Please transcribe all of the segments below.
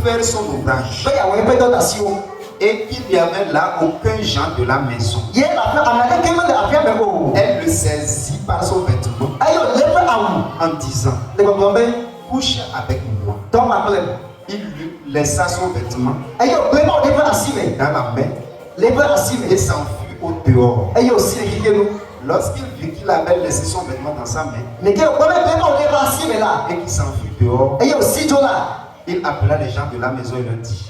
faire son ouvrage. Et il n'y avait là aucun gens de la maison. Elle le saisit par son vêtement en disant, couche avec moi. Il lui laissa son vêtement dans la main et s'enfuit au dehors. Lorsqu'il vit qu'il avait laissé son vêtement dans sa main et qu'il s'enfuit dehors, il appela les gens de la maison et leur dit,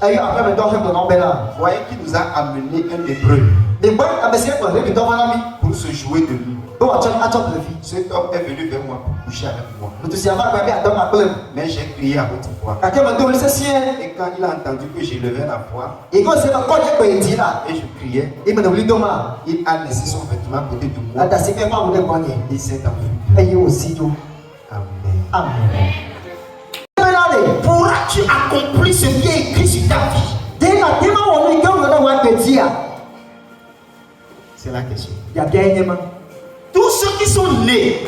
voyez qu'il nous a amené un hébreu pour se jouer de lui. Cet homme est venu vers moi pour coucher avec moi. Mais j'ai crié à haute voix. Et quand il a entendu que j'élevais la voix et je criais, il a laissé son vêtement à côté de moi. Il s'est enfui. Amen. Pourras-tu accomplir ce qui est écrit sur ta vie? C'est la question. Tous ceux qui sont nés,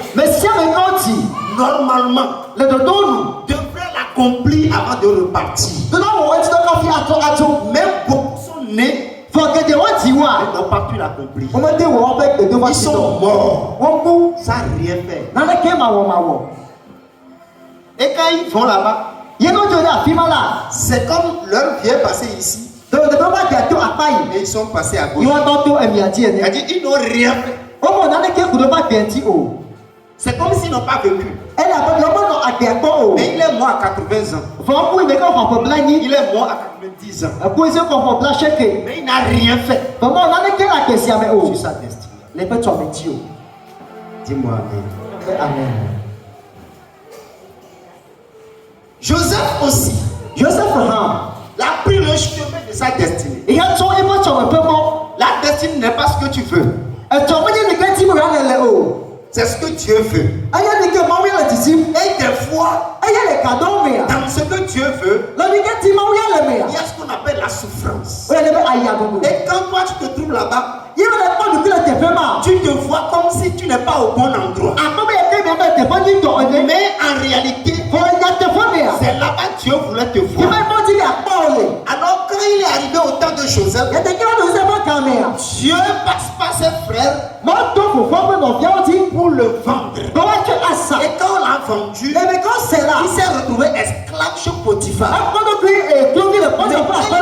normalement, devraient l'accomplir avant de repartir. Même beaucoup sont nés, ils n'ont pas pu l'accomplir. Ils sont morts sans rien faire. Et quand ils vont là-bas, c'est comme leur vie est passée ici. Et ils sont passés à gauche. C'est-à-dire ils n'ont rien fait. C'est comme s'ils n'ont pas vécu. Mais il est mort à 80 ans. Il est mort à 90 ans. Mais il n'a rien fait sur sa destinée. Dis-moi amen. Joseph aussi. Il a pris le chemin de sa destinée. La destinée n'est pas ce que tu veux. C'est ce que Dieu veut. Et des fois, dans ce que Dieu veut, il y a ce qu'on appelle la souffrance. Et quand toi tu te trouves là-bas, tu te vois comme si tu n'es pas au bon endroit. Mais en réalité, c'est là-bas que Dieu voulait te voir. Alors quand il est arrivé au temps de Joseph, Dieu passe par ses frères pour le vendre. Et quand on l'a vendu, il s'est retrouvé esclave chez Potiphar. Quand il est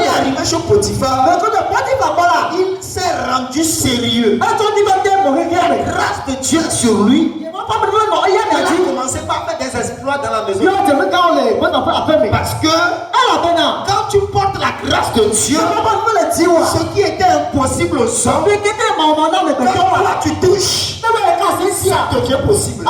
arrivé chez Potiphar, il s'est rendu sérieux. La grâce de Dieu sur lui. Il a commencé par faire des exploits dans la maison. Parce que quand tu portes la grâce de Dieu, ce qui était impossible aux hommes, quand toi tu touches, ça devient possible.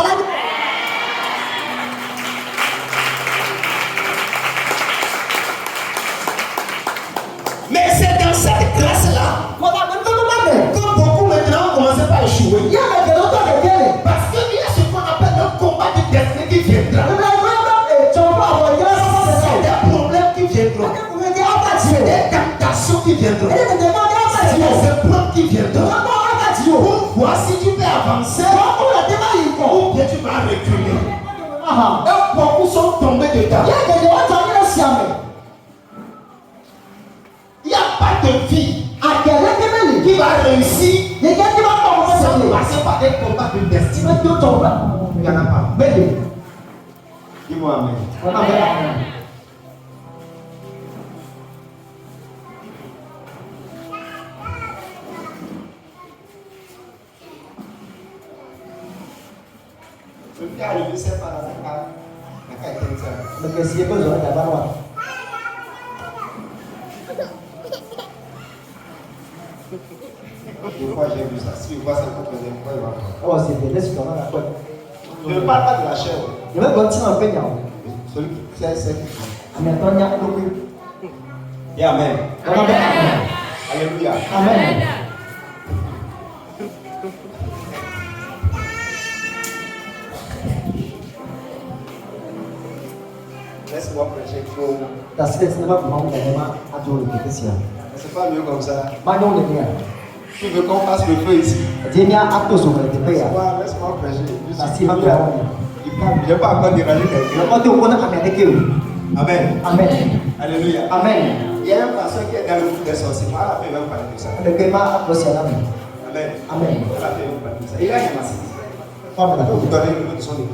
Mais c'est dans cette grâce-là que beaucoup maintenant ont commencé par échouer. Parce qu'il y a ce qu'on appelle un combat de destinée qui viendra. C'est des problèmes qui viendront. C'est des tentations qui viendront. C'est des épreuves qui viendront. Pour voir si tu peux avancer ou bien tu vas reculer. Et beaucoup sont tombés dedans. Il n'y a pas de vie qui va réussir sans passer par des combats de destinée. Il n'y en a pas. Dis-moi amen. Le cas arrivé, c'est par la Je crois que j'ai vu ça. Si je vois ça pour que je vois, il va. Oh, c'est bien. Je ne parle pas de la chair. Celui qui sait, c'est qui. Amen. Et amen. Alléluia. Amen. Laisse-moi prêcher pour. C'est pas mieux comme ça. Tu veux qu'on fasse le feu ici? Laisse-moi prêcher. Il ne pas encore déranger quelqu'un. Amen. Amen. Alléluia. Amen. Il y a un pasteur qui est dans le groupe des sorciers. Moi, à la fin, il va vous parler de ça. Le Kéma Amen. Amen. Amen. À la fin, il va vous parler de ça. Il a une masse. Amen. Il faut vous donner le nom de son nom.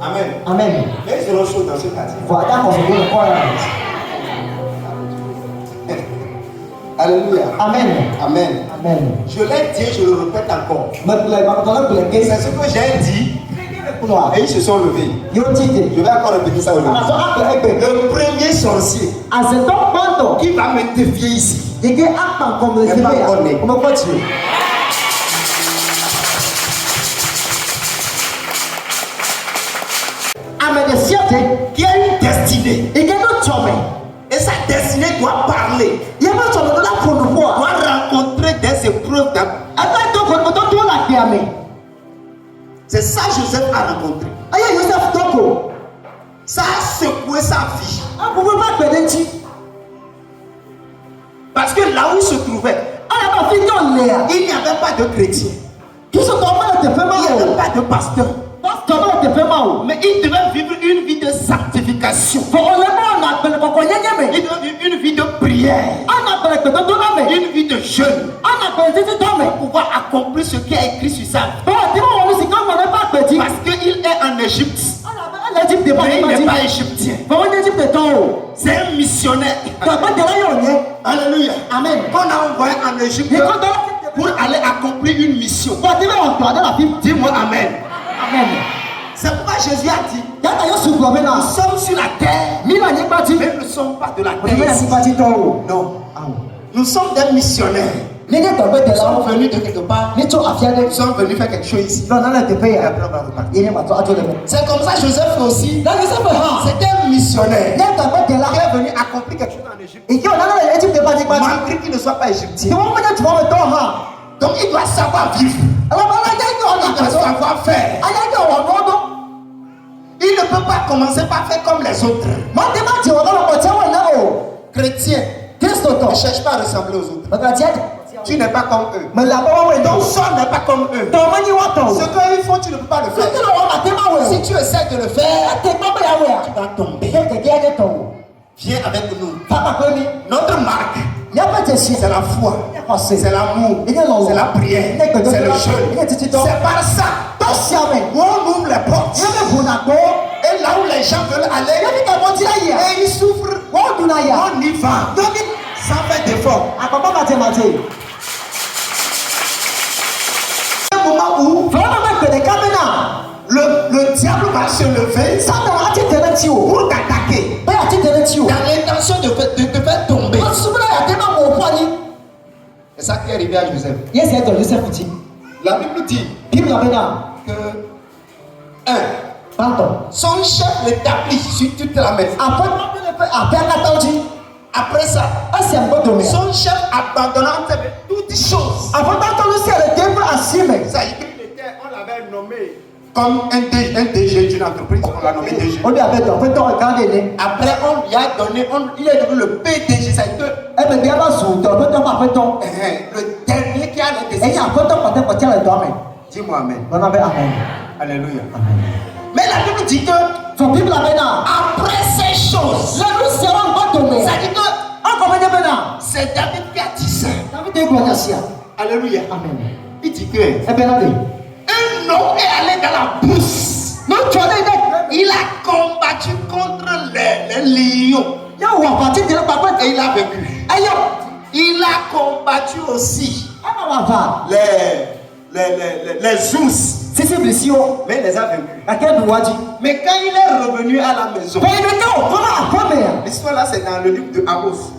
Amen. Amen. Mais ils seront chauds dans ce quartier. Voilà qu'on se dit le quoi. Alléluia. Amen. Amen. Amen. Je l'ai dit, je le répète encore. C'est C'est ce que j'ai dit. Et ils se sont levés. Je vais encore répéter ça aujourd'hui. Le premier sorcier qui va me défier ici n'est pas encore né. Qui a une destinée. Et sa destinée doit parler. Doit rencontrer des épreuves. C'est ça que Joseph a rencontré. Ça a secoué sa vie. Parce que là où il se trouvait, il n'y avait pas de chrétien. Il n'y avait pas de pasteur. Mais il devait vivre une vie de sanctification. Il devait vivre une vie de prière. Une vie de jeûne. Pour pouvoir accomplir ce qui est écrit sur sa vie. Parce qu'il est en Égypte. Mais il n'est pas égyptien. C'est un missionnaire. Alléluia. Amen. Qu'on a envoyé en Égypte pour aller accomplir une mission. Dis-moi Amen. Amen. C'est pourquoi Jésus a dit, nous sommes sur la terre, mais nous ne sommes pas de la terre. Non. Nous sommes des missionnaires. Nous sommes venus de quelque part. Nous sommes venus faire quelque chose ici. C'est comme ça Joseph aussi. C'était un missionnaire qui est venu accomplir quelque chose en Égypte. Malgré qu'il ne soit pas égyptien. Donc il doit savoir vivre. Il doit savoir faire. Il ne peut pas commencer par faire comme les autres. Chrétien, ne cherche pas à ressembler aux autres. Tu n'es pas comme eux. Ton sort n'est pas comme eux. Ce qu'ils font, tu ne peux pas le faire. Si tu essaies de le faire, tu vas tomber. Viens avec nous. Notre marque, c'est la foi, c'est l'amour, c'est la prière, c'est le jeûne. C'est par ça où on ouvre les portes. Et là où les gens veulent aller, et ils souffrent, on y va. Sans faire d'effort. Un moment où le diable va se lever pour t'attaquer dans l'intention de te faire tomber. C'est ça qui est arrivé à Joseph. La Bible dit que son chef l'établit sur toute la maison. Après ça, son chef abandonnant toutes choses. Ça y est, on l'avait nommé comme un DG d'une entreprise. On l'a nommé DG. Après, on lui a donné, il est devenu le PDG. Ça y est, le dernier qui a la décision. Dis-moi Amen. Alléluia. Amen. Mais la Bible dit que après ces choses, ça dit que c'est David qui a dit ça. Alléluia. Amen. Il dit que un homme est allé dans la brousse. Il a combattu contre les lions. Et il a vécu. Il a combattu aussi les ours. Mais il les a vaincus. Mais quand il est revenu à la maison, l'histoire là c'est dans le livre de Amos.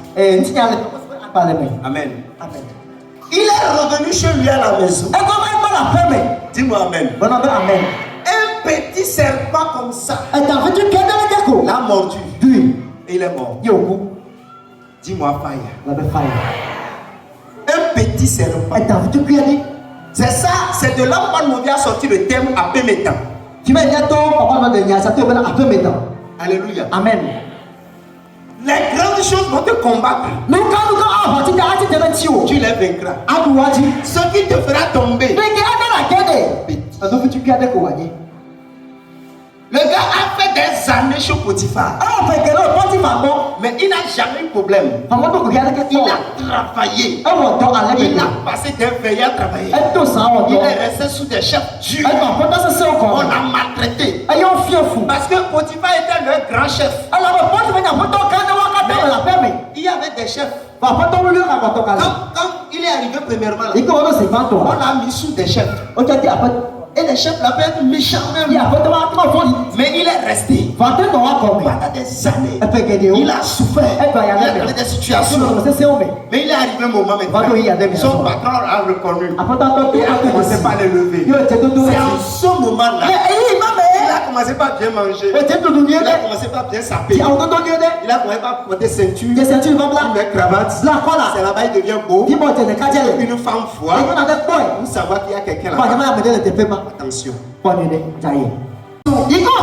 Amen. Il est revenu chez lui à la maison. Dis-moi Amen. Un petit serpent comme ça l'a mordu. Et il est mort. Dis-moi fire. Un petit serpent. C'est ça, c'est de là où on vient sortir le terme apémétan. Alléluia. Amen. Les grandes choses vont te combattre. Tu les vaincras. Ce qui te fera tomber. Le gars a fait des années chez Potiphar. Mais il n'a jamais eu de problème. Il a travaillé. Il a passé des veillées à travailler. Il est resté sous des chefs durs. On l'a maltraité. Parce que Potiphar était le grand chef. Mais il y avait des chefs. Quand il est arrivé premièrement, on l'a mis sous des chefs. Et les chefs l'appellent méchant même. Mais il est resté pendant des années. Il a souffert. Il a trouvé des situations. Mais il est arrivé un moment maintenant. Son patron l'a reconnu. Il a commencé par les lever. C'est en ce moment-là. Il a commencé par bien manger. Il a commencé par bien saper. Il a commencé par porter ceinture. Il met cravate. C'est là-bas il devient beau. Une femme voit. Pour savoir qu'il y a quelqu'un là-bas. Attention. Et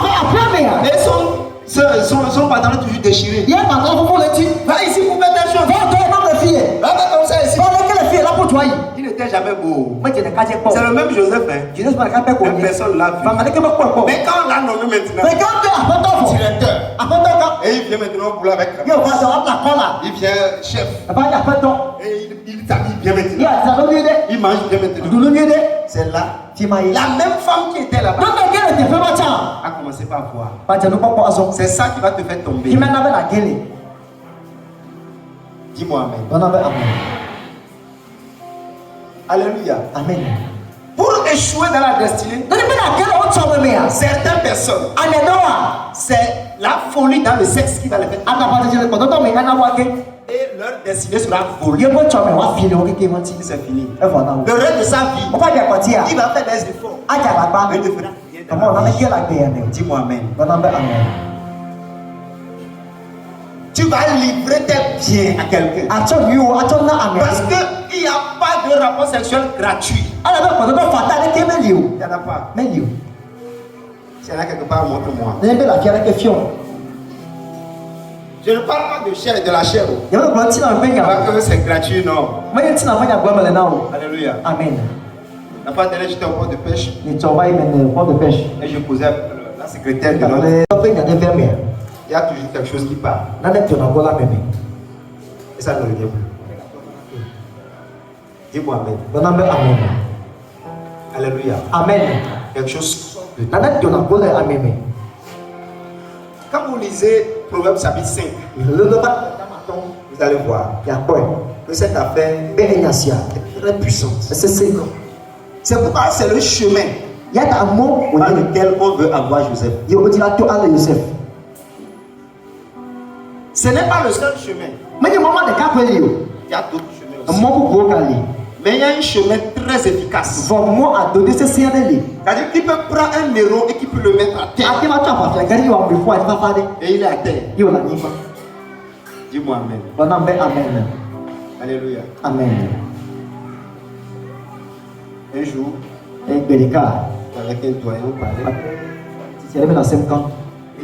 son pantalon toujours déchiré. Va ici pour faire des choses. Va comme ça ici. Il n'était jamais beau. C'est le même Joseph. Même personne l'a vu. Mais quand on l'a nommé maintenant, directeur, et il vient maintenant au boulot avec. Il vient chef. Et il s'habille bien maintenant. Il mange bien maintenant. C'est là. La même femme qui était là-bas a commencé par voir. C'est ça qui va te faire tomber. Dis-moi amen. Alléluia. Amen. Pour échouer dans la destinée, certaines personnes, c'est la folie dans le sexe qui va les faire. Et leur destinée sera volée. C'est fini. Le reste de sa vie, il va faire des efforts. Mais il ne fera rien. Dis-moi amen. Tu vas livrer tes biens à quelqu'un. Parce qu'il n'y a pas de rapport sexuel gratuit. Il n'y en a pas. S'il y en a quelque part, montre-moi. Je ne parle pas de chair et de la chair. Pas que c'est gratuit, non. Alléluia. Amen. La fois dernière, j'étais au port de pêche. Et je posais la secrétaire de l'autre. Il y a toujours quelque chose qui part. Et ça ne revient plus. Dis-moi amen. Alléluia. Amen. Quelque chose. Amen. Quand vous lisez Proverbe chapitre 5, vous allez voir que cette affaire est très puissante. C'est pourquoi c'est le chemin par lequel on veut avoir Joseph. Ce n'est pas le seul chemin. Il y a d'autres chemins aussi. Mais il y a un chemin très efficace. C'est-à-dire qu'il peut prendre un héros et qu'il peut le mettre à terre. Et il est à terre. Dis-moi amen. Alléluia. Amen. Un jour, avec un doyen, on parlait. Il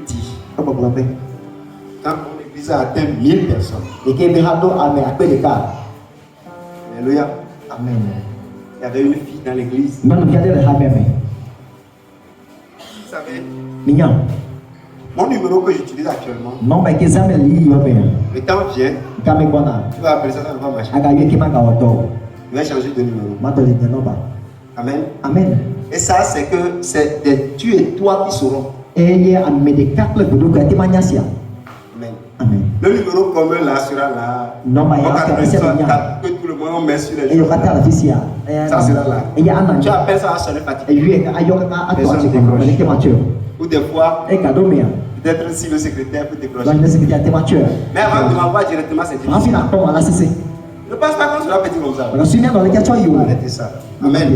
dit, quand l'église a atteint 1000 personnes, alléluia. Amen. Il y avait une fille dans l'église. Vous savez, mon numéro que j'utilise actuellement, le temps vient, tu vas appeler ça, ça ne va marcher. Je vais changer de numéro. Amen. Amen. Et ça, c'est que c'est tu et toi qui sauront. Amen. Amen. Le numéro commun là sera là. Que tout le monde met sur les choses. Ça sera là. Tu appelles ça à sonner fatigué. Ou des fois, peut-être si le secrétaire peut décrocher. Mais avant de m'envoyer directement, c'est difficile. Ne pense pas qu'on sera petit comme ça. Arrêtez ça. Amen.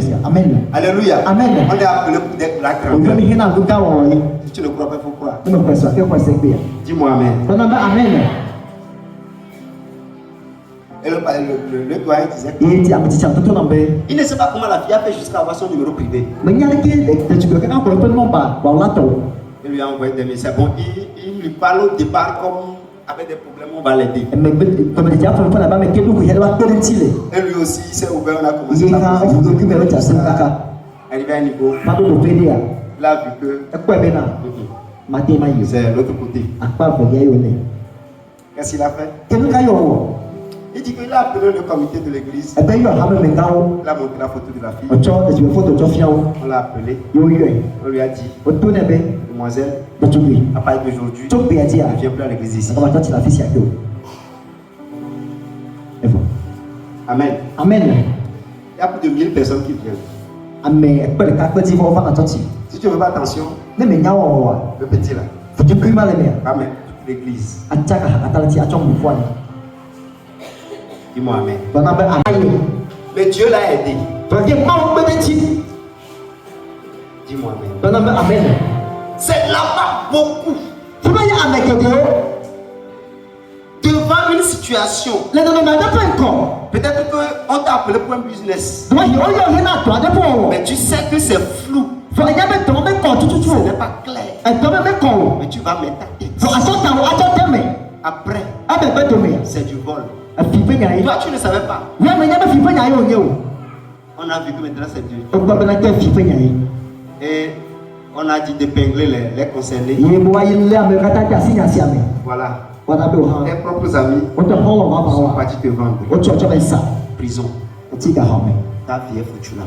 Alléluia. Amen. On est appelé pour être la grandeur. Si tu ne crois pas, il faut croire. Dis-moi amen. Et le doyen disait il ne sait pas comment la fille a fait jusqu'à avoir son numéro privé. Il lui a envoyé des messages. Bon, il lui parle au départ comme avec des problèmes, on va l'aider. Et lui aussi, il s'est ouvert, on a commencé à arriver à un niveau. Il a vu que c'est l'autre côté. Qu'est-ce qu'il a fait? Il dit qu'il a appelé le comité de l'église. Il a montré la photo de la fille. On l'a appelé. On lui a dit, demoiselle, à partir d'aujourd'hui, tu ne viens plus à l'église ici. Amen. Amen. Il y a plus de 1000 personnes qui viennent. Si tu ne veux pas attention, le petit là. Amen. L'église. Dis-moi amen. Mais Dieu l'a aidé. Dis-moi amen. C'est là-bas beaucoup. Devant une situation, peut-être qu'on t'a appelé pour un business, mais tu sais que c'est flou, ce n'est pas clair, mais tu vas mettre ta tête. Après, c'est du vol. Toi, tu ne savais pas. On a vu que maintenant c'est Dieu. Et on a dit d'épingler les concernés. Voilà. Tes propres amis sont partis te vendre. Prison. Ta vie est foutue là.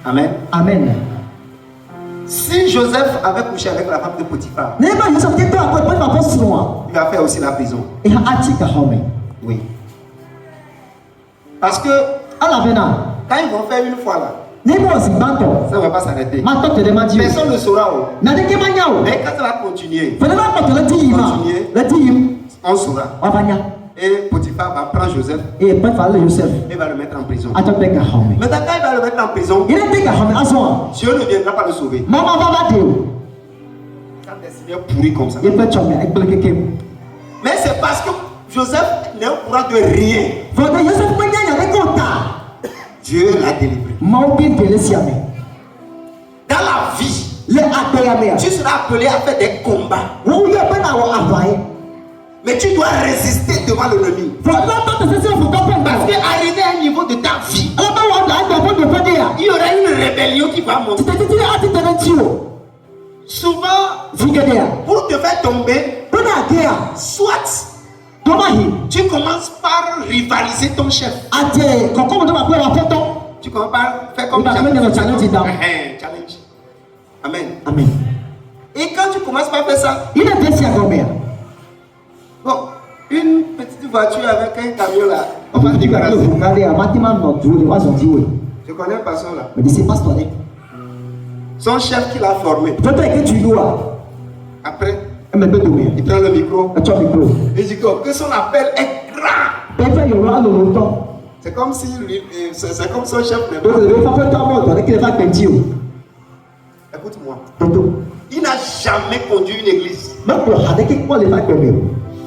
Amen. Amen. Si Joseph avait couché avec la femme de Potiphar, il va faire aussi la prison. Oui. Parce que quand ils vont faire une fois là, ça ne va pas s'arrêter. Personne ne saura où. Mais quand ça va continuer, on saura. Et Potiphar va prendre Joseph et va le mettre en prison. Maintenant, quand il va le mettre en prison, Dieu ne viendra pas le sauver. Quand le Seigneur pourrit comme ça. Mais c'est parce que Joseph n'est au courant de rien. Dieu l'a délivré. Dans la vie, tu seras appelé à faire des combats. Mais tu dois résister devant l'ennemi. Parce qu'arrivé à un niveau de ta vie, il y aura une rébellion qui va monter. Souvent, pour te faire tomber, soit tu commences par rivaliser ton chef. Tu commences par faire comme challenge. Amen. Amen. Et quand tu commences par faire ça, bon, une petite voiture avec un camion là, on va débarrasser. Je connais un pasteur là. Son chef qui l'a formé. Après, il prend le micro. Il dit que son appel est grand. C'est comme si c'est comme son chef. Écoute-moi. Il n'a jamais conduit une église.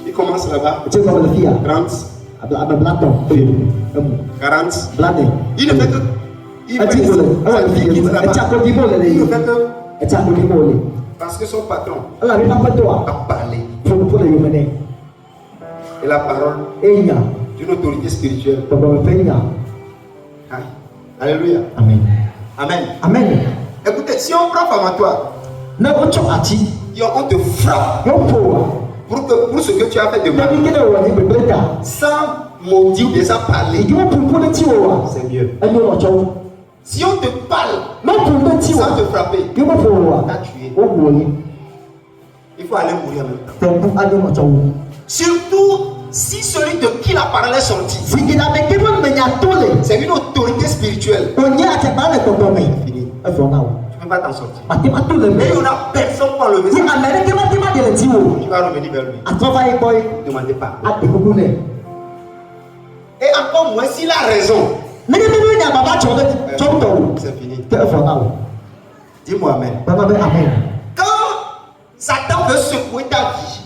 Il commence là-bas. 30, 40. Il ne fait que. Il ne fait que. Parce que son patron a parlé. Et la parole d'une autorité spirituelle. Alléluia. Amen. Amen. Amen. Écoutez, si on frappe à toi, on te frappe pour ce que tu as fait de mal. Sans maudire ou sans parler, c'est mieux. Si on te parle sans te frapper, t'as tué. Il faut aller mourir en même temps. Surtout si celui de qui la parole est sortie, c'est une autorité spirituelle. Fini. Tu ne peux pas t'en sortir. Mais il n'y en a personne pour enlever ça. Tu vas revenir vers lui. Ne demandez pas. Et encore moins s'il a raison. C'est fini. Dis-moi amen. Quand Satan veut secouer ta vie,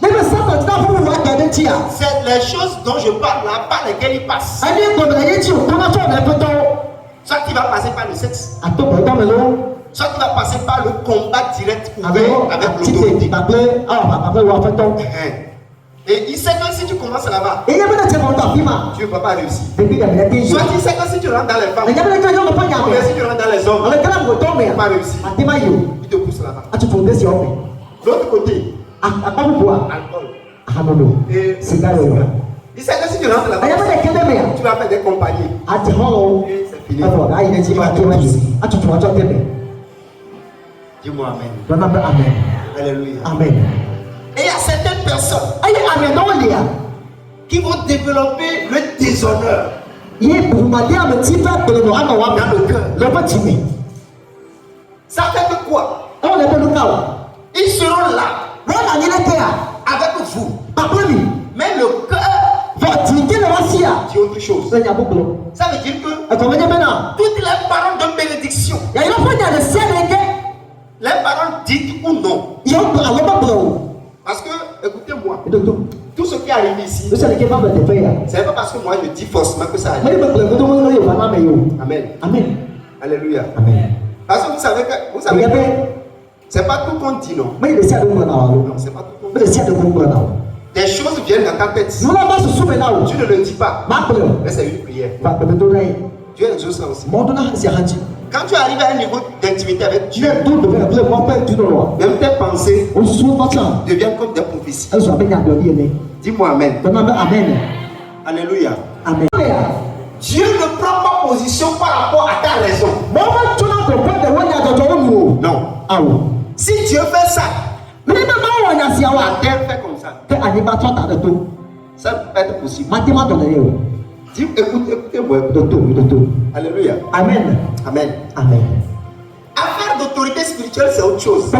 c'est les choses dont je parle là, par lesquelles il passe. Soit il va passer par le sexe, soit il va passer par le combat direct ouvert avec l'autorité. Et il sait que si tu commences là-bas, Et il y a pas de temps pour toi, tu ne vas pas réussir. depuis qu'il y a des Soit il sait que si tu rentres dans les femmes, il y a pas de temps pour ou bien toi. si tu rentres dans les hommes, On le calme pour toi, tu mais ne vas pas réussir. à tes maillots, Il te pousse là-bas. à tu fais des hommes. L'autre côté, À pas vous boire. alcool. Ah non, non. Et C'est là. il sait que si tu rentres Il y a là-bas, pas de temps, tu vas faire des compagnies. à tes hallo. Et c'est fini. Alors, là, il est dit, Il va à te tes maillots. pousser. À tu vois, tu as tes mains. Dis-moi Amen. Donne un peu Amen. Alléluia. Amen. Et il y a certaines personnes Aïe, Amen, non, il y a. qui vont développer le déshonneur Il est pour m'aider à me dire, pas de nous avoir dans le cœur. le petit mais. Ça fait que quoi? On est pas le cas. Ils seront là Voilà, il est là. avec vous. Après lui, Mais le cœur va dire que le voici. dit autre chose. Il y a beaucoup. Ça veut dire que Et comment dire maintenant? toutes les paroles de bénédiction, Il y a une fois dans le ciel, les paroles dites ou non. il y a un peu à l'homme. Parce que, écoutez-moi, Et donc, tout ce qui arrive ici, vous savez qu'il va me faire. c'est pas parce que moi je dis forcément que ça Mais arrive. il me plaît, vous devez vous faire Amen. Amen. Alléluia. Amen. Parce que vous savez que, c'est pas tout qu'on dit, non. Mais il est à de Non, c'est pas tout qu'on Mais dit. il est à de Des choses viennent dans ta tête. nous n'avons pas ce souvenir. Tu ne le dis pas. Mais c'est une prière. Dieu exauce ça aussi. Quand tu arrives à un niveau d'intimité avec Dieu, même tes pensées deviennent comme des prophéties. Dis-moi Amen. Amen. Alléluia. Amen. Dieu ne prend pas position par rapport à ta raison. Non. Si Dieu fait ça, la terre fait comme ça. Ça peut être possible. Écoutez-moi. Alléluia. Amen. Amen. Amen. Affaire d'autorité spirituelle, c'est autre chose.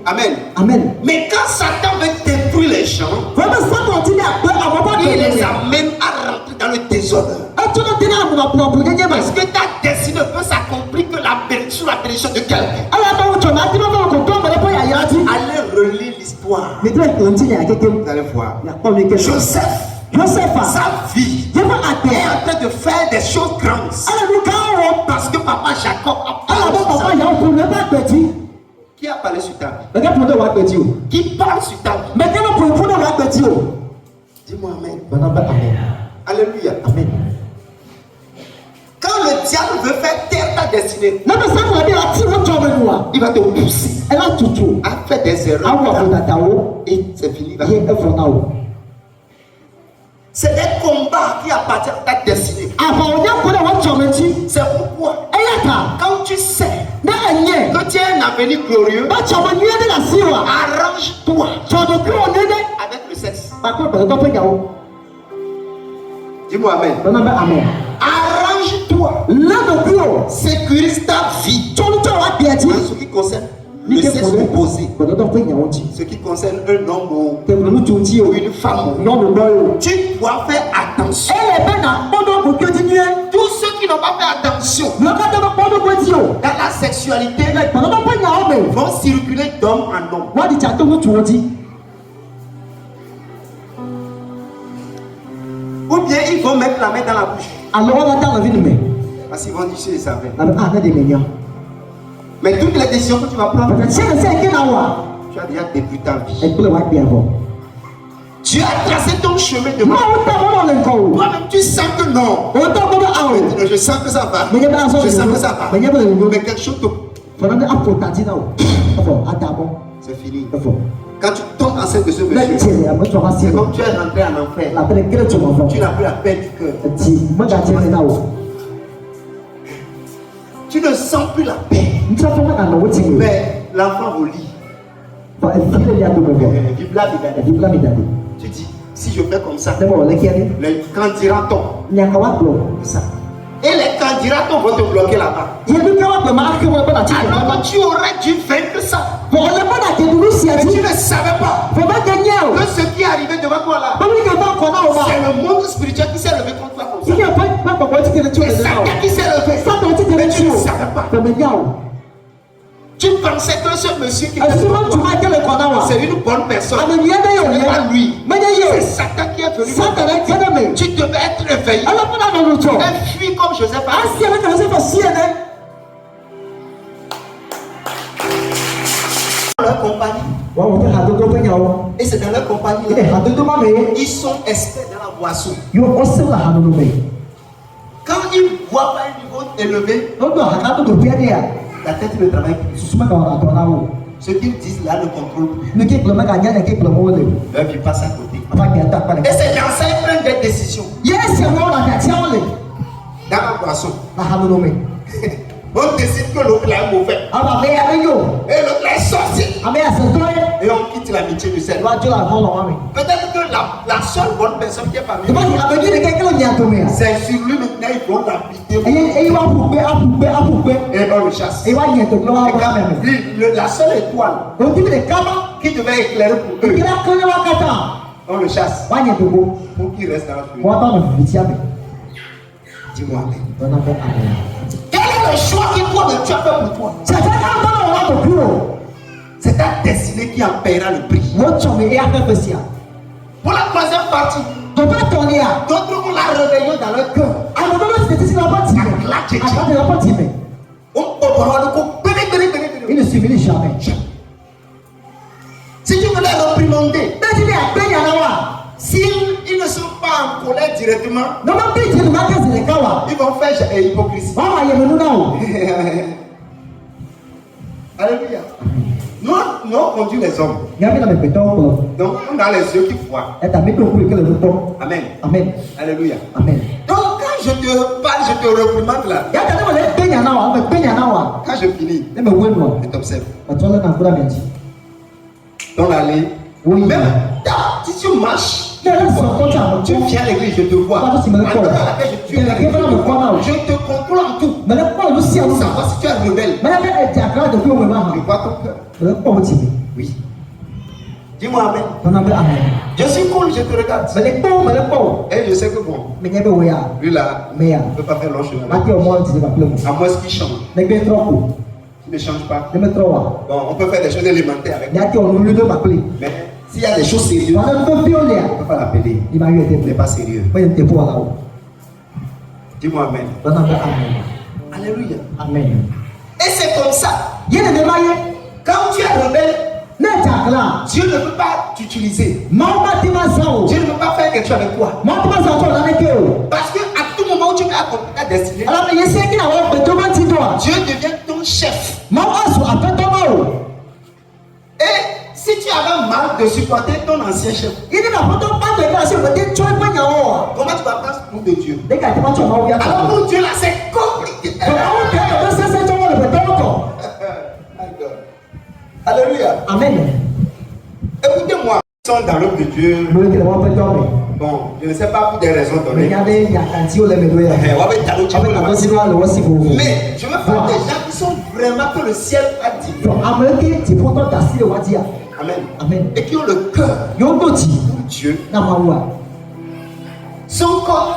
Amen. Amen. Mais quand Satan veut détruire les gens, il les amène à rentrer dans le désordre. Parce que ta destinée peut s'accomplir que sur la bénédiction de quelqu'un. Allez relire l'histoire. Vous allez voir. Joseph, sa vie est en train de faire des choses grandes. Parce que papa Jacob a parlé. Qui a parlé sur ta vie? Qui parle sur ta vie? Dis-moi Amen. Alléluia. Amen. Quand le diable veut faire taire ta destinée, il va te pousser à faire des erreurs. Et c'est fini. C'est des combats qui appartiennent à ta destinée. C'est pourquoi, quand tu sais que tu as un avenir glorieux, arrange-toi avec le sexe. Dis-moi Amen. Arrange-toi. Sécurise ta vie. En ce qui concerne le sexe opposé, ce qui concerne un homme ou une femme, tu dois faire attention. Tous ceux qui n'ont pas fait attention dans la sexualité vont circuler d'homme en homme. Ou bien ils vont mettre la main dans la bouche. Parce qu'ils vont dire que je savais. Mais toutes les décisions que tu vas prendre, tu as déjà débuté ta vie. Tu as tracé ton chemin de mort. Toi-même, tu sens que non. Je sens que ça va. Je sens que ça va. Mais quelque chose te... C'est fini. Quand tu tombes enceinte de ce monsieur, c'est comme tu es rentré en enfer. Tu n'as plus la paix du cœur. Tu ne sens plus la paix. Mais l'enfant au lit. Tu dis, si je fais comme ça, les candidats-on. Ça. Et les candidats-on vont te bloquer là-bas. Alors tu aurais dû vaincre ça. Mais tu ne savais pas que ce qui est arrivé devant toi là, c'est le monde spirituel qui s'est levé contre toi comme ça. C'est Satan qui s'est levé. Mais tu ne savais pas. Tu pensais que ce monsieur qui était c'est une bonne personne. C'est pas lui. C'est Satan qui est venu. Tu devais être réveillé. Et fuis comme Joseph. Leur compagnie. Et c'est dans leur compagnie. Ils sont experts dans la boisson. Quand ils boivent à un niveau élevé, la tête ne travaille plus. Ce qu'ils disent là ne contrôle plus. Leur vie passe à côté. Et ces gens-là ils prennent des décisions. Dans la boisson. On décide que l'autre là est mauvais. Et l'autre là est sorti. Et on quitte l'amitié du Seigneur. Peut-être que la seule bonne personne qui est parmi nous, c'est sur lui maintenant ils vont l'appliquer. Et on le chasse. Et la seule étoile qui devait éclairer pour eux, on le chasse. Pour qu'il reste dans la pluie. Dis-moi amen. Quel est le choix que toi tu as fait pour toi? C'est ta destinée qui en paiera le prix. Pour la troisième partie, d'autres ont la réveillon dans leur cœur. Il ne s'humilie jamais. Si tu veux les réprimander, s'ils ne sont pas en colère directement, ils vont faire hypocrisie. Alléluia. Nous on conduit les hommes. Donc on a les yeux qui voient. Amen. Amen. Alléluia. Amen. Donc quand je te parle, je te reprimande là. Quand je finis, je t'observe. Dans l'allée, même si tu marches, tu viens à l'église, je te vois. Je te contrôle en tout. Savoir si tu es rebelle. Je vois ton cœur. Oui. Dis-moi amen. Je suis cool, je te regarde. Et je sais que bon, lui là, il ne peut pas faire long chemin. À moins qu'il change. Il ne change pas. Bon, on peut faire des choses élémentaires avec lui. Mais s'il y a des choses sérieuses, on ne peut pas l'appeler. Il n'est pas sérieux. Dis-moi amen. Alléluia. Amen. Et c'est comme ça. Quand tu es rebelle, Dieu ne peut pas t'utiliser. Dieu ne peut pas faire quelque chose avec toi. Parce que à tout moment où tu vas accomplir ta destinée, Dieu devient ton chef. Et si tu avais mal de supporter ton ancien chef, comment tu vas prendre pour de Dieu? Alors pour Dieu là c'est compliqué. Alléluia. Amen. Écoutez-moi, ils sont dans l'œuvre de Dieu. Bon, je ne sais pas pour des raisons données. Mais je veux faire des gens qui sont vraiment que le ciel a dit. Amen. Amen. Et qui ont le cœur pour Dieu. Sont comme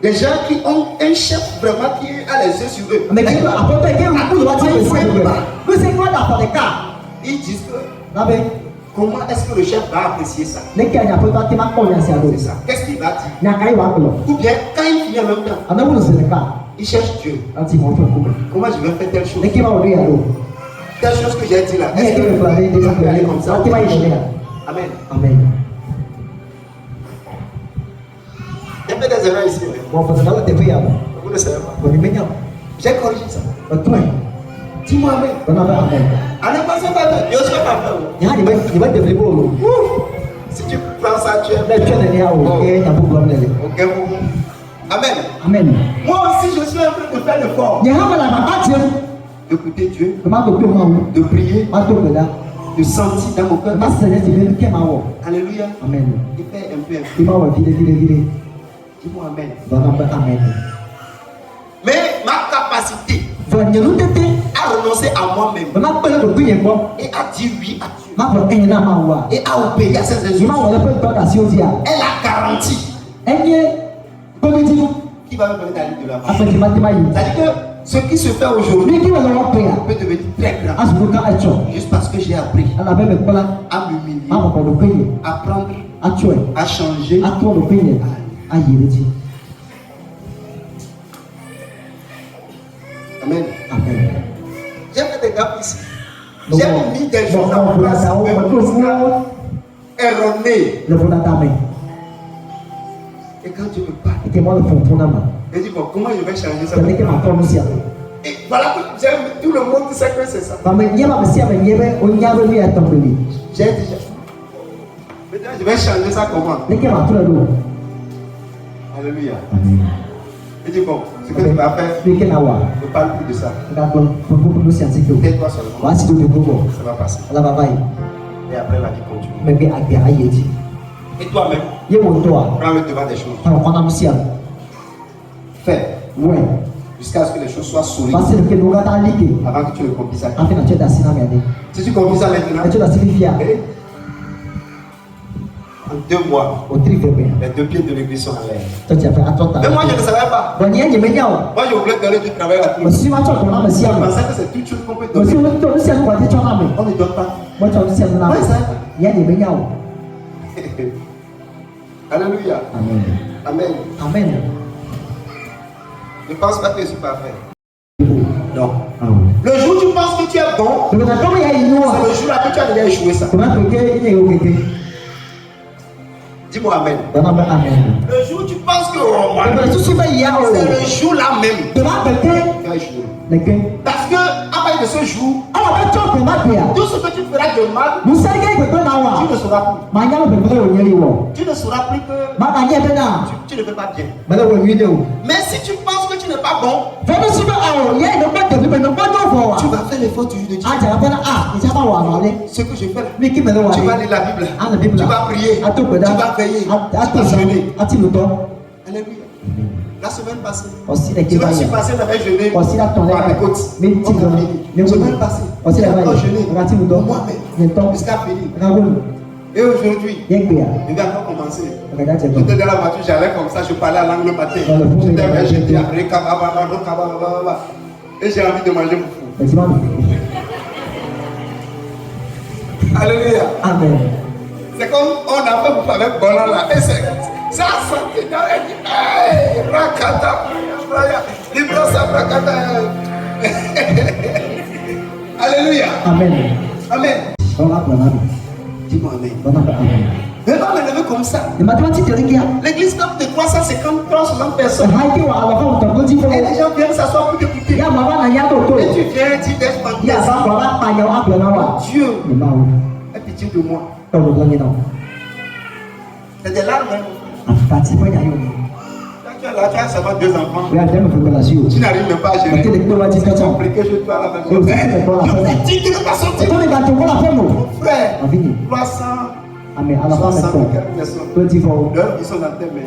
des gens qui ont un chef vraiment qui a les yeux sur eux. Ils disent que comment est-ce que le chef va apprécier ça? C'est ça. Qu'est-ce qu'il va dire? Ou bien quand il finit en même temps, il cherche Dieu. Comment je vais faire telle chose? Telle chose que j'ai dit là. Est-ce que ça peut aller comme ça? Amen. Amen. Il y a des erreurs ici. Vous ne savez pas. J'ai corrigé ça. Dis-moi amen. Allez, passez pas de Dieu, je ne vais pas faire. Si tu prends ça, tu es. Ok, amen. Amen. Moi aussi, je suis en train de faire l'effort. D'écouter Dieu, de prier, de sentir dans mon cœur. Alléluia. Amen. Il fait un peu. Dis-moi amen. Mais ma capacité à renoncer à moi-même et à dire oui à Dieu et à obéir à ses instructions, elle a garanti qui va me donner la ligne de la mort. C'est-à-dire que ce qui se fait aujourd'hui peut devenir très grand juste parce que j'ai appris à m'humilier, à prendre, à changer. Amen. Amen. J'ai fait des gaps ici. J'ai mis des choses en place erronées. Et quand Dieu me parle, il dit bon, comment je vais changer ça? Et voilà, tout le monde sait que c'est ça. J'ai déjà. Maintenant, je vais changer ça comment? Alléluia. Il dit bon, ce que tu vas faire, ne parle plus de ça. Tais-toi seulement. Ça va passer. Et après la vie continue. Et toi-même, prends le devant des choses. Fais. Jusqu'à ce que les choses soient solides. Avant que tu ne accomplisses ça. Si tu accomplis ça maintenant, en 2 mois, les 2 pieds de l'église sont en l'air. Mais moi je ne savais pas. Moi je voulais donner du travail à tout le monde. Je pensais que c'est toute chose qu'on peut donner. On ne donne pas. Moi je ne savais pas. Alléluia. Amen. Amen. Ne pense pas que je suis parfait. Non. Le jour où tu penses que tu es bon, c'est le jour-là que tu as déjà échoué ça. Dis-moi Amen. Le jour où tu penses que c'est le jour-là même que tu as échoué. Parce que à partir de ce jour, tout ce que tu feras de mal, tu ne sauras plus. Tu ne sauras plus que tu ne fais pas bien. Mais si tu penses que tu n'es pas bon, tu vas faire l'effort toujours de dire ce que je fais là. Tu vas lire la Bible, tu vas prier, tu vas veiller, tu vas jeûner. Alléluia. La semaine passée, je suis passé, j'avais jeûné par mes côtes. La semaine passée, j'ai encore jeûné pour moi-même jusqu'à finir. Et aujourd'hui, je vais encore commencer. J'étais dans la voiture, j'allais comme ça, je parlais à langue le matin. J'étais après, et j'ai envie de manger mon fou. Alléluia. Amen. C'est comme on a fait pour avec Bola là. Et c'est ça, santé dans elle dit, hey, Rakata, Libra Rakata. Alléluia. Amen. Amen. Dis-moi Amen. Mais pas me lever comme ça. L'église comme de 350, 360 personnes. Et les gens viennent s'asseoir pour t'écouter. Et tu viens dire Dieu, aie pitié de moi. C'est des larmes. Là, tu as seulement 2 enfants. Tu n'arrives même pas à gérer. C'est compliqué chez toi à la maison. Je vais dire, tu ne peux pas sortir. Mon frère, 360 personnes. Ils sont dans tes mains.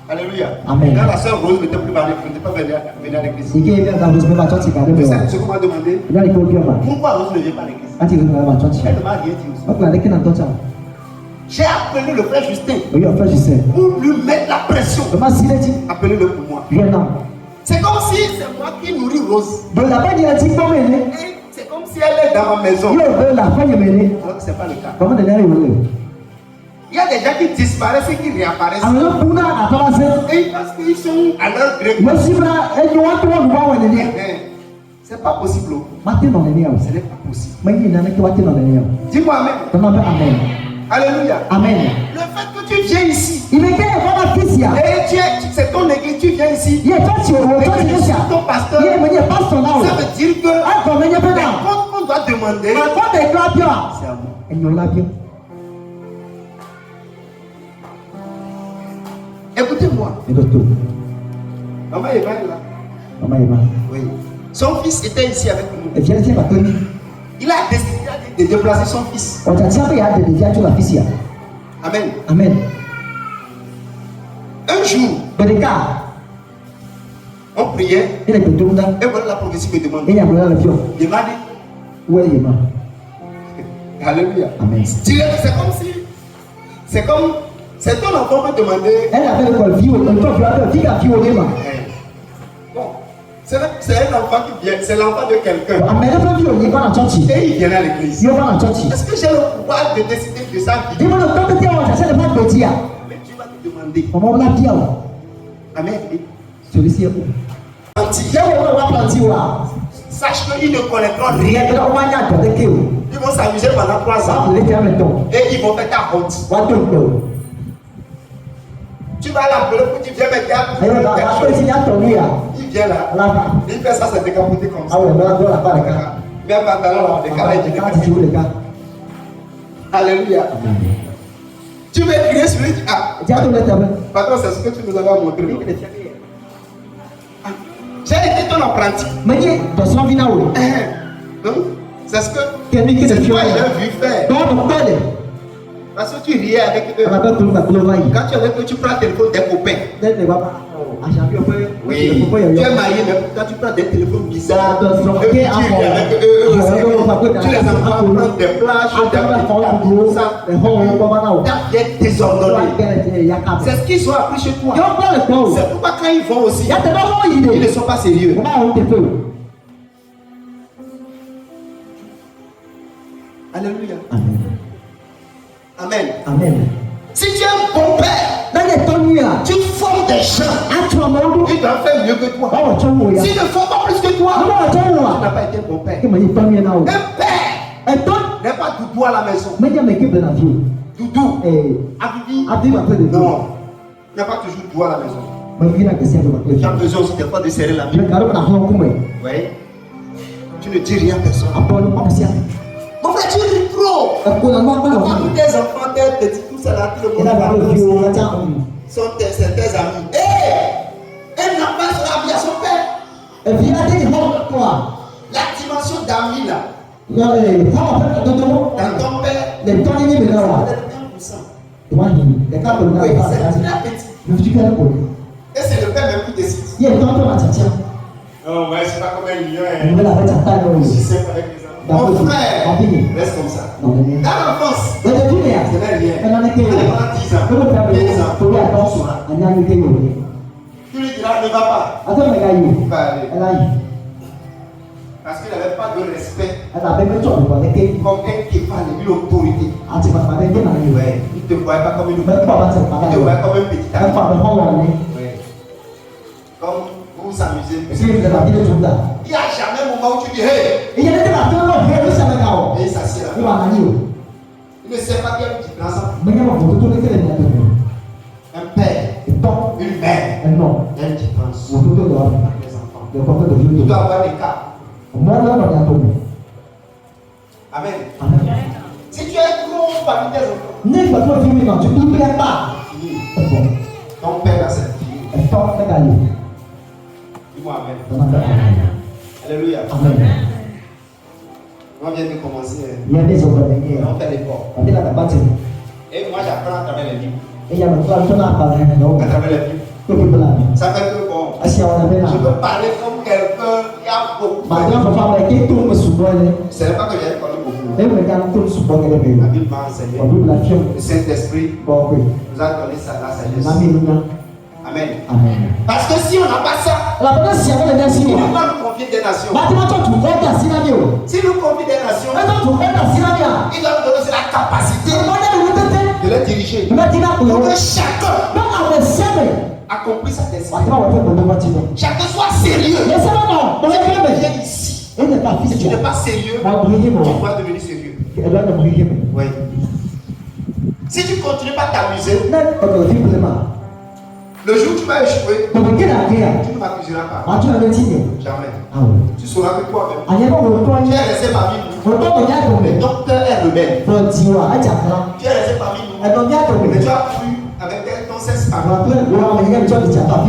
Alléluia. Amen. Quand la soeur Rose n'était plus mariée, elle n'était pas venue à l'église. C'est ce qu'on m'a demandé. Pourquoi Rose ne vient pas à l'église? Elle ne m'a rien dit aussi. J'ai appelé le frère Justin pour lui mettre la pression. Appelez-le pour moi. C'est comme si c'est moi qui nourris Rose. Et c'est comme si elle est dans ma maison. Alors que ce n'est pas le cas. Il y a des gens qui disparaissent et qui réapparaissent. Et parce qu'ils sont à leur gré. C'est pas possible. Ce n'est pas possible. Dis-moi Amen. Alléluia. Amen. Le fait que tu viens ici, Et c'est ton église, tu viens ici, et que je suis ton pasteur, ça veut dire que les comptes qu'on doit demander, c'est à moi. Écoutez-moi. Maman Eva est là. Oui. Son fils était ici avec nous. Il a décidé de déplacer son fils. Amen. Un jour, on priait et voilà la prophétie me demande. Alléluia. Amen. C'est ton enfant peut demander. Bon, c'est un enfant qui vient, c'est l'enfant de quelqu'un. Et il vient à l'église. Est-ce que j'ai le pouvoir de décider de sa vie? Mais Dieu va te demander. Amen. sache qu'ils ne connaîtront rien. Ils vont s'amuser pendant 3 ans. Et ils vont faire ta honte. Tu vas l'appeler pour dire viens me dire. Il vient là. Il fait ça, c'est décapoté comme ça. Bien pantalon là, décalé. Alléluia. Tu veux crier sur lui? Ah, pardon, c'est ce que tu nous avais montré. J'ai été ton apprenti. C'est ce que j'ai vu faire. Parce que tu riais avec eux. Quand tu es avec eux, tu prends le téléphone des copains. Oui, tu es marié, mais quand tu prends des téléphones bizarres, tu les entends prendre des flashs, des désordonnés. C'est ce qu'ils ont appris chez toi. C'est pourquoi quand ils vont aussi, ils ne sont pas sérieux. Alléluia. Amen. Amen. Si tu es un bon père, tu formes des gens. Ils doivent faire mieux que toi. S'ils ne font pas plus que toi, tu n'as pas été un bon père. Un père n'est pas doudou à la maison. Doudou. Abibi. Non. Il n'y a pas toujours doudou à la maison. Tu as besoin aussi des fois de serrer la main. Oui. Tu ne dis rien à personne. Mon frère, tu ris trop. Tous tes enfants, tes petits, tout ça là, tout le monde sont tes amis. Elle n'a pas son ami à son père. La dimension d'amis là, dans ton père, c'est 1%. Oui, c'est très petit. Et c'est le père même qui décide. Non, ouais, c'est pas comme un lion. Si c'est avec les enfants. Mon frère, reste comme ça. Dans l'enfance, c'est rien. Pendant 10 ans, 15 ans, tu lui diras ne va pas. Il va aller. Parce qu'il n'avait pas de respect. Comme un qui parle, une autorité. Ouais. Il ne te voyait pas comme une autorité. Il te voyait comme un petit ami. Ouais. Comme vous vous amusez. Il n'y a jamais un moment où tu dis hey. Et il s'assied là. Il ne sait pas qu'il y a une différence. Un père, une mère, il y a une différence. Les enfants. Tu dois avoir des cas. Amen. Si tu es gros parmi tes enfants, ton père a cette fille. Dis-moi Amen. Alléluia. Amen. On vient de commencer. Il y a des hommes On fait l'effort. Et moi j'apprends à travers les livres. À travers les livres. Ça fait que bon, je peux parler comme quelqu'un qui a beaucoup. Ce n'est pas que j'ai parlé beaucoup. La Bible m'a enseigné. Le Saint-Esprit nous a donné ça, la sagesse. Amen. Parce que si on n'a pas ça, il ne va nous confier des nations. Si nous confions des nations, il doit nous donner la capacité de les diriger. Pour que chacun accomplisse sa destinée. Chacun soit sérieux. Si tu viens ici et tu n'es pas sérieux, tu dois devenir sérieux. Oui. Si tu ne continues pas à t'amuser, le jour où tu vas échouer, tu ne m'accuseras pas. Jamais. Tu sauras que toi-même, tu es resté parmi nous. Le docteur est rebelle. Tu es resté parmi nous. Mais tu as cru avec ton sexe parmi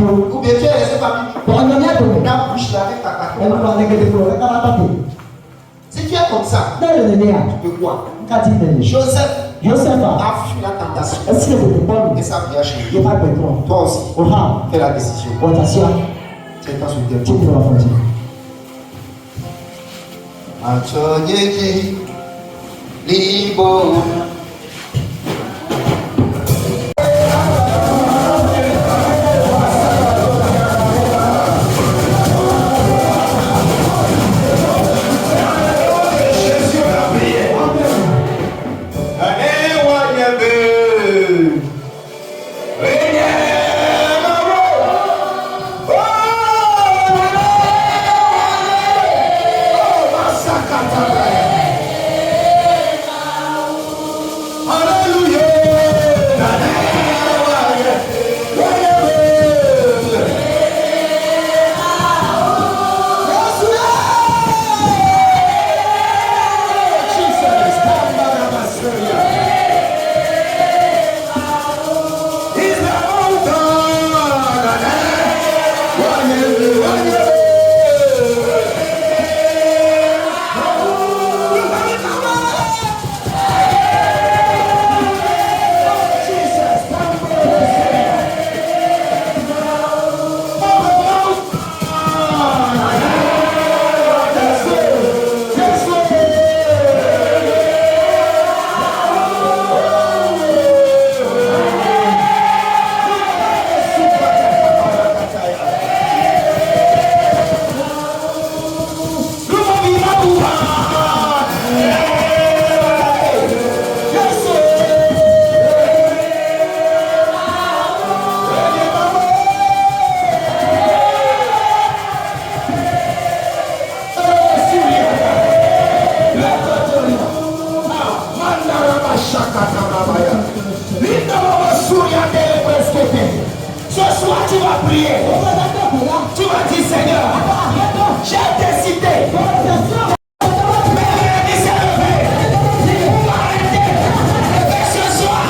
nous. Ou bien tu es resté parmi nous. Ta bouche là avec ta carte. Si tu es comme ça, tu peux quoi? Joseph a fui la tentation. Et ça vient chez lui. Toi aussi, fais la décision. C'est pas sur tes pieds. Antonyeji, Libo. Ce soir, tu vas prier. Tu vas dire, Seigneur, j'ai décidé. Mais rien ne s'est levé pour m'arrêter. Et ce soir,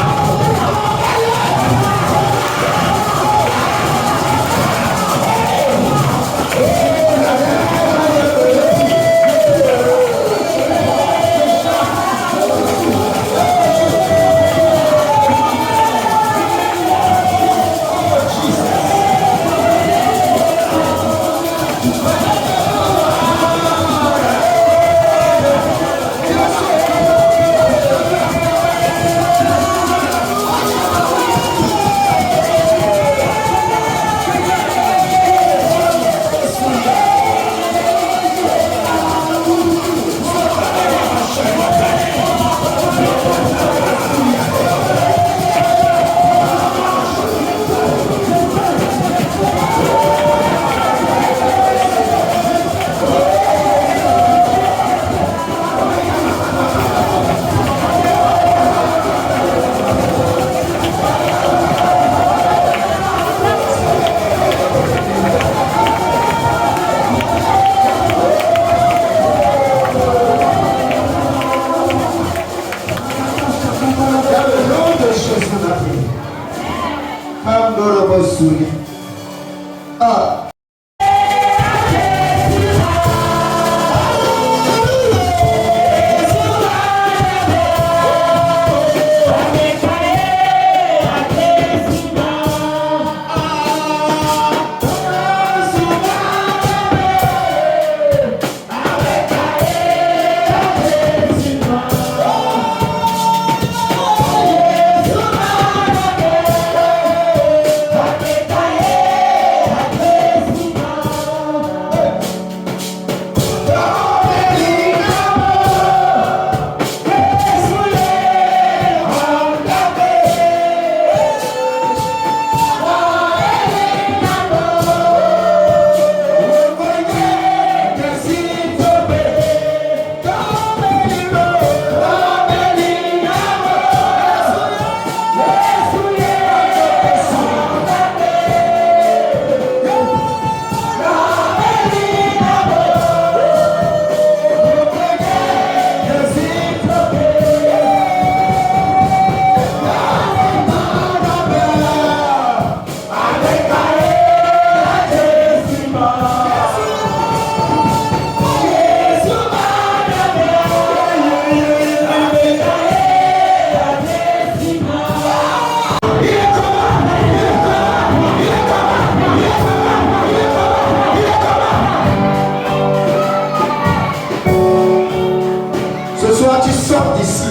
tu sors d'ici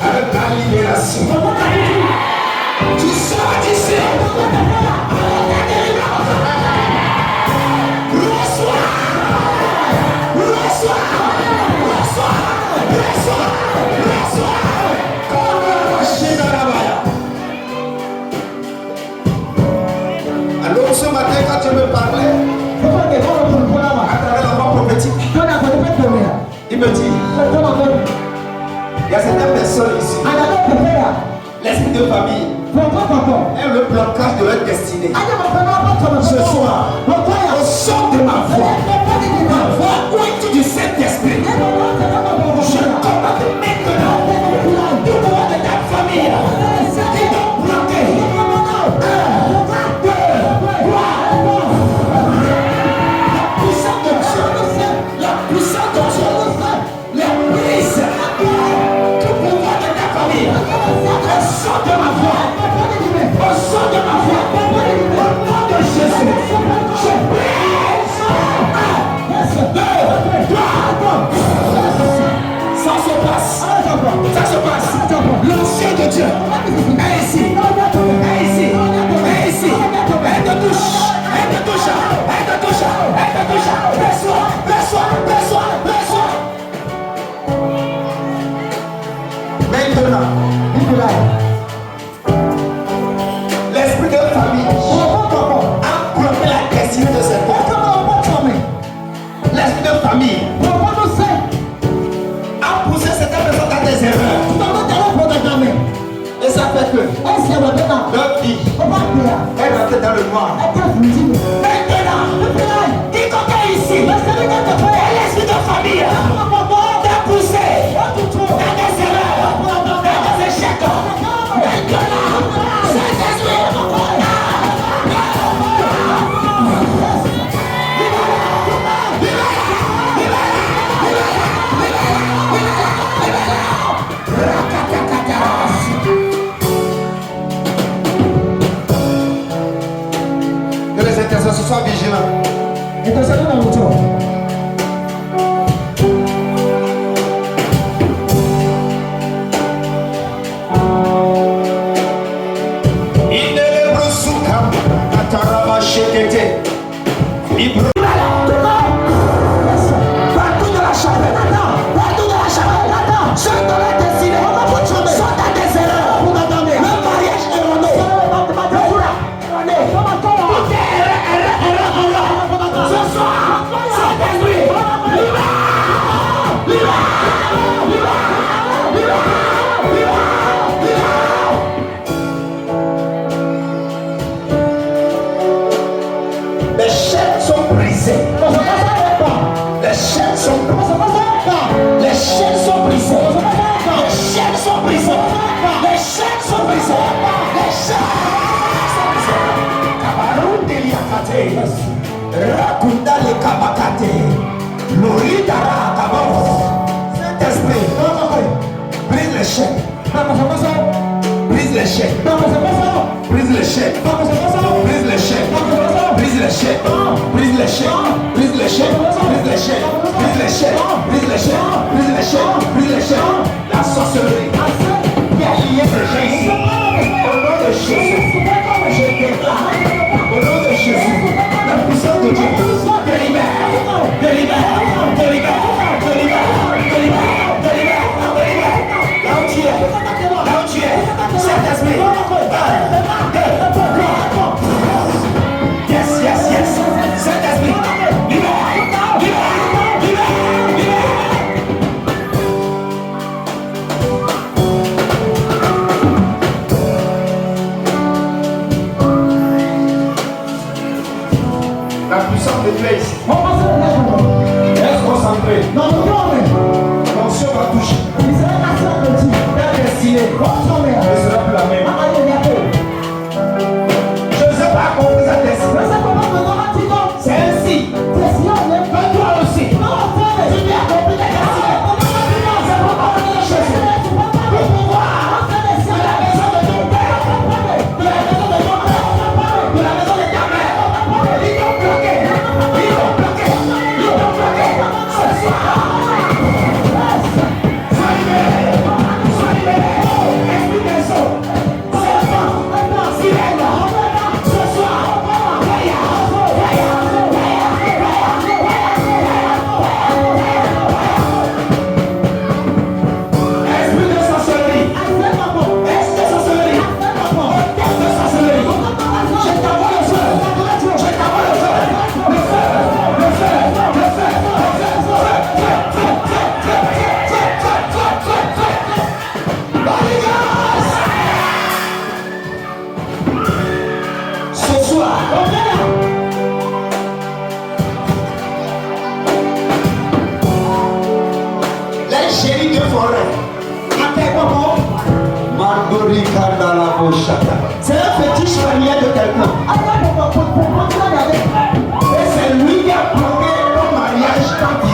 avec ta libération. Tu sors d'ici. Reçois. Alors ce matin quand tu me parlais à travers la voix prophétique, il me dit, il y a certaines personnes ici, l'esprit de famille aime le blocage de leur destinée. Ce soir, au son de ma voix, où du Saint-Esprit, je commande maintenant tout le monde de ta famille qui doit bloquer. 1, 2, 3. La puissance de Dieu, la brise, tout pouvoir de ta famille, au son de ma voix, au son de ma voix, au nom de Jésus, je brise. 1, 2, 3. Ça se passe. L'ancien de Dieu est ici. Elle te touche. Reçois. Maintenant, l'esprit de famille a bloqué la destinée de cette famille. L'esprit de famille a poussé cette personne dans des erreurs. avec eux. Leur vie est rentrée dans le noir. Maintenant, quiconque est ici, est l'esprit de famille, t'a poussé dans des erreurs, dans des échecs. Maintenant, Saint-Esprit, que les intercesseurs soient vigilants. Partout dans la chambre, sont dans la destinée, sont dans des erreurs. Le mariage est erroné. Tout est erreur. Ce soir, Saint-Esprit, les chaînes sont brisées. Les chaînes sont brisées. Les chaînes sont brisées. Les chaînes sont brisées. Les chaînes sont brisées. Les chaînes sont brisées. Kabaroute liakate. Rakunda le kabakate. Loridara kabos. Saint-Esprit, brise les chaînes. Brise les chaînes. Brise les chaînes. Brise les chaînes. Brise les chaînes. Brise les chaînes. Brise les chaînes. Brise les chaînes. Brise les chaînes. Brise les chaînes. Brise les chaînes. Brise les chaînes. La sorcellerie qui a lié ces gens ici. Au nom de Jésus, je déclare. Au nom de Jésus, la puissance de Dieu te libère. Te libère. Te libère. Te libère. Te libère. Te libère. Te libère. Là où tu es. Là où tu es. Saint-Esprit. Yes, yes, yes. Saint-Esprit. Libère. Libère. Libère. Libère. La puissance de Dieu est ici. Reste concentré. L'onction va toucher. Ta destinée ne sera plus la même. Je ne sais pas compris sa destinée. C'est ainsi. Que toi aussi. Tu dois accomplir ta destinée. C'est pourquoi on est chez eux. Pour pouvoir de la maison de ton père, de la maison de ton père, de la maison de ta mère. Ils t'ont bloqué. Ils t'ont bloqué. Ils t'ont bloqué. Ce soir. Sois libéré. Sois libéré. Esprit des eaux. Sirène. Ce soir. Esprit de sorcellerie. Esprit de sorcellerie. De sorcellerie. Je t'envoie le feu. Je t'envoie le feu. Le feu. Le feu. Le feu. Holy Ghost. Ce soir. Les génies de forêt. C'est un fétiche familial de quelqu'un. Et c'est lui qui a bloqué ton mariage quand il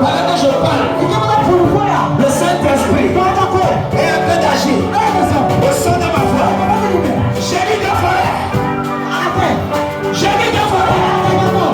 pendant que je parle, le Saint-Esprit est en train d'agir. Au son de ma voix. Génie de forêt. Génie de forêt. Le feu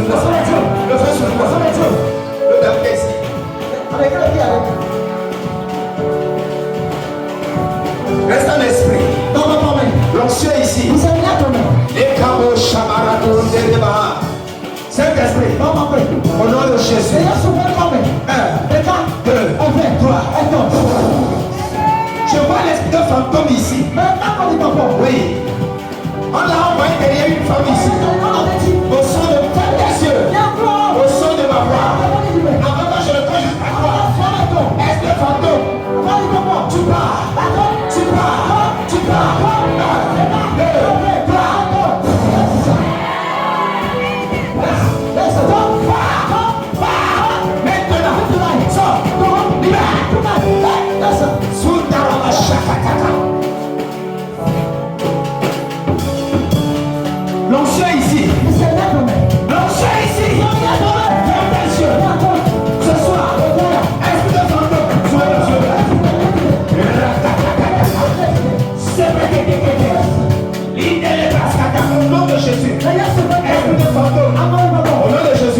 sur toi. Le feu sur toi. Le dame ici. Reste en esprit. L'onction ici. Les cabos chamarado de débat. Saint-Esprit. Au nom de Jésus. 1, 2, 3. Je vois l'esprit de fantôme ici. Oui. On l'a envoyé derrière une femme ici. Au son de tes yeux. Au son de ma voix. Avant que je le prenne jusqu'à toi. Esprit de fantôme. Tu pars. Tu pars. Tu pars. 1, 2, 3. L'onction ici. L'onction ici. Ce soir, esprit de fantôme, sois le Dieu. Au nom de Jésus. Esprit de fantôme. Au nom de Jésus.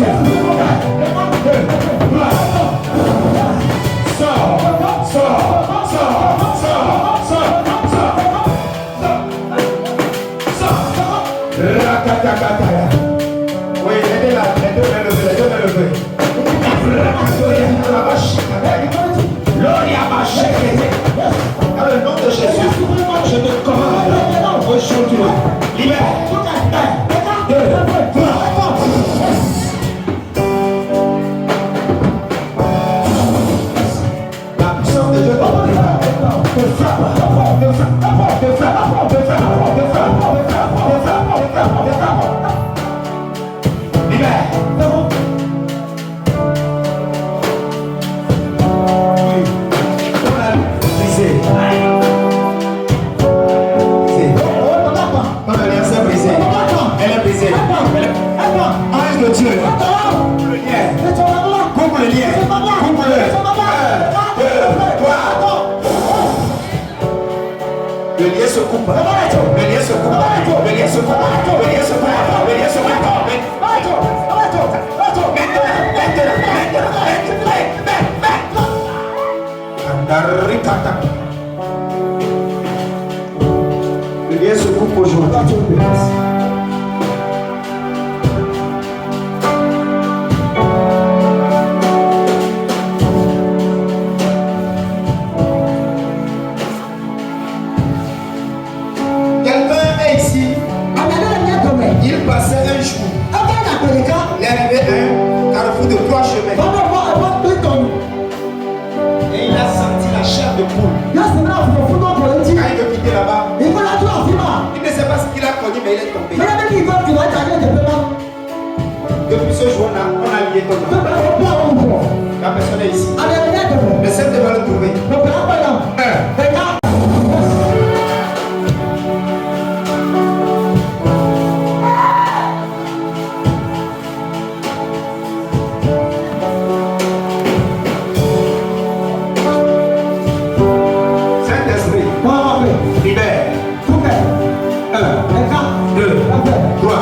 Oui, aidez-la, les deux mains levées. Dans le nom de Jésus, je te commande aujourd'hui. Libère. 1, 2, 3. La puissance de Dieu te frappe. Libère. Oui. Brisé. L'alliance est brisée. Elle est brisée. Ange de Dieu. Le lien. Coupe le lien. Coupe-le. 1, 2, 3. Le lien se coupe. Le lien se coupe. Le lien se coupe. Le lien se coupe. Le lien se coupe. Le lien se coupe aujourd'hui. Quelqu'un est ici. Il passait un jour. Il est arrivé à un carrefour de 3 chemins. Et il a senti la chair de poule. Quand il veut quitter là-bas, il ne sait pas ce qu'il a connu, mais il est tombé. Depuis ce jour-là, on a lié ton âme. La personne est ici. Le Seigneur va le trouver. Libère. 1, 2, 3.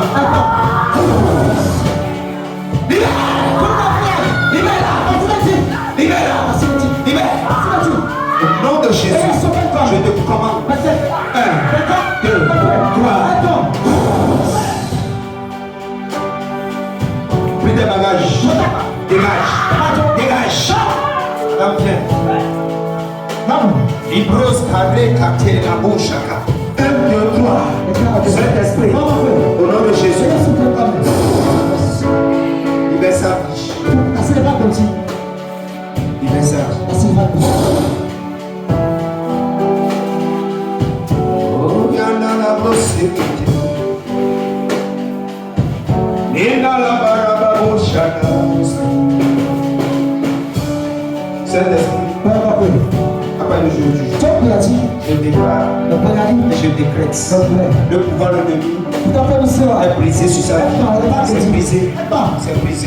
Libère. Au nom de Jésus, je te commande. 1, 2, 3. Plus de bagages. Dégage. Madame, viens. Libros cadré capté la bouche. 1, 2, 3. Saint-Esprit, au nom de Jésus, libère sa vie. Libère sa vie. Oh, yana la brosse. Nina la baraba bouche. Saint-Esprit, après le jour du jour, je déclare et je décrète le pouvoir de l'ennemi est brisé sur sa vie. C'est brisé. C'est brisé.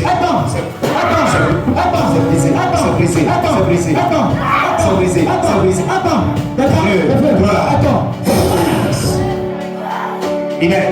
C'est brisé. C'est brisé. C'est brisé. C'est brisé. C'est brisé. 2, 3. Il est.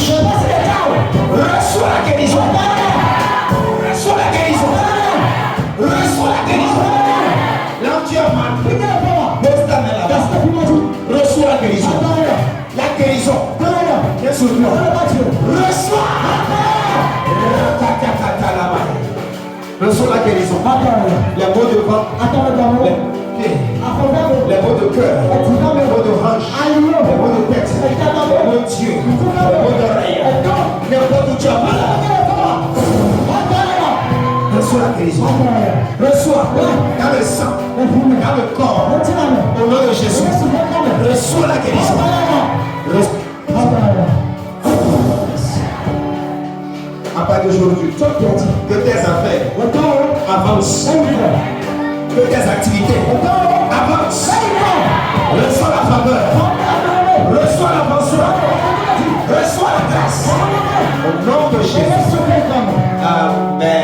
touche. Reçois la guérison. Reçois la guérison. Reçois la guérison. Là où tu as mal, pose ta main là-bas. Reçois la guérison. La guérison. Viens sur toi. Reçois. Reçois la guérison. Les maux de ventre. Les pieds. Les maux de cœur. Les maux de hanche. Les maux de tête. Les maux d'yeux. Les maux d'oreille. N'importe où tu as mal. Reçois la guérison. Reçois dans le sang, dans le corps, au nom de Jésus. Reçois la guérison. À partir d'aujourd'hui, que tes affaires avancent, que tes activités avancent. Reçois la faveur. Reçois l'avancement. Reçois la grâce. Au nom de Jésus. Amen.